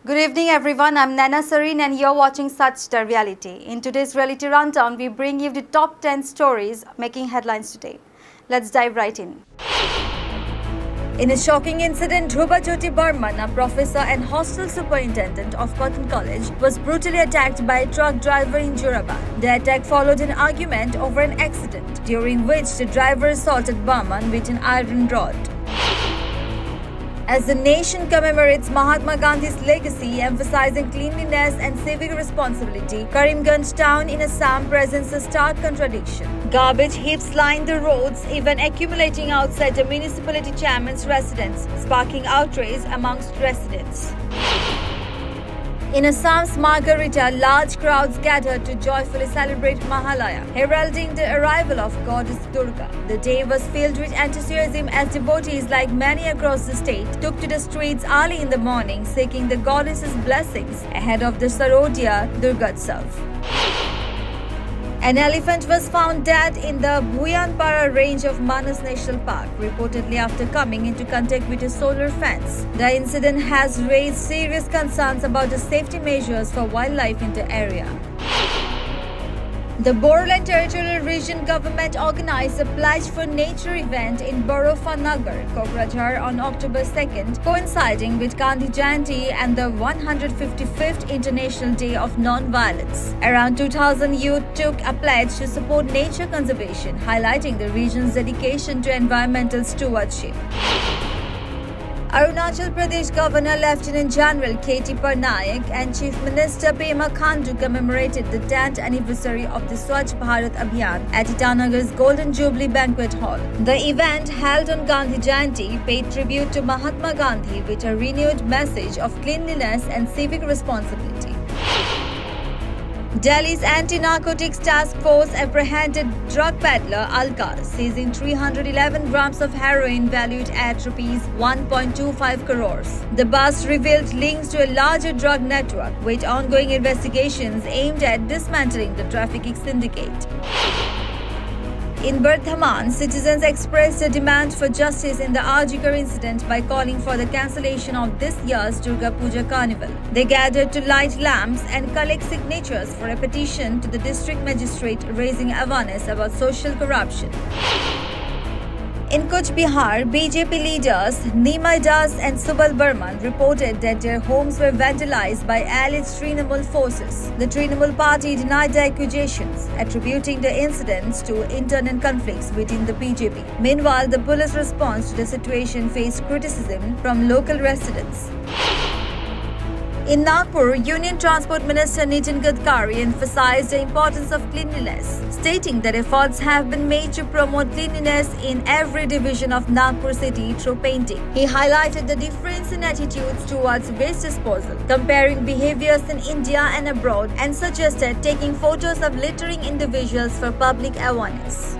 Good evening everyone, I'm Nana Sareen and you're watching Such the Reality. In today's Reality Rundown, we bring you the top 10 stories making headlines today. Let's dive right in. In a shocking incident, Dhruba Jyoti Burman, a professor and hostel superintendent of Cotton College, was brutally attacked by a truck driver in Jorabad. The attack followed an argument over an accident, during which the driver assaulted Burman with an iron rod. As the nation commemorates Mahatma Gandhi's legacy, emphasizing cleanliness and civic responsibility, Karimganj town in Assam presents a stark contradiction. Garbage heaps line the roads, even accumulating outside the municipality chairman's residence, sparking outrage amongst residents. In Assam's Margarita, large crowds gathered to joyfully celebrate Mahalaya, heralding the arrival of goddess Durga. The day was filled with enthusiasm as devotees, like many across the state, took to the streets early in the morning, seeking the goddess's blessings ahead of the Sarodya Durgotsav. An elephant was found dead in the Bhuyanpara range of Manas National Park, reportedly after coming into contact with a solar fence. The incident has raised serious concerns about the safety measures for wildlife in the area. The Boreland Territorial Region government organized a Pledge for Nature event in Barofanagar, Kokrajhar on October 2nd, coinciding with Gandhi Jayanti and the 155th International Day of Non-Violence. Around 2,000 youth took a pledge to support nature conservation, highlighting the region's dedication to environmental stewardship. Arunachal Pradesh Governor Lieutenant General K.T. Parnaik and Chief Minister Pema Khandu commemorated the 10th anniversary of the Swachh Bharat Abhiyan at Itanagar's Golden Jubilee Banquet Hall. The event, held on Gandhi Jayanti, paid tribute to Mahatma Gandhi with a renewed message of cleanliness and civic responsibility. Delhi's Anti-Narcotics Task Force apprehended drug peddler Alka, seizing 311 grams of heroin valued at rupees 1.25 crores. The bust revealed links to a larger drug network, with ongoing investigations aimed at dismantling the trafficking syndicate. In Bardhaman, citizens expressed a demand for justice in the Arjikar incident by calling for the cancellation of this year's Durga Puja Carnival. They gathered to light lamps and collect signatures for a petition to the district magistrate, raising awareness about social corruption. In Kuch Bihar, BJP leaders Nimai Das and Subal Burman reported that their homes were vandalized by alleged Trinamool forces. The Trinamool party denied the accusations, attributing the incidents to internal conflicts within the BJP. Meanwhile, the police response to the situation faced criticism from local residents. In Nagpur, Union Transport Minister Nitin Gadkari emphasized the importance of cleanliness, stating that efforts have been made to promote cleanliness in every division of Nagpur city through painting. He highlighted the difference in attitudes towards waste disposal, comparing behaviors in India and abroad, and suggested taking photos of littering individuals for public awareness.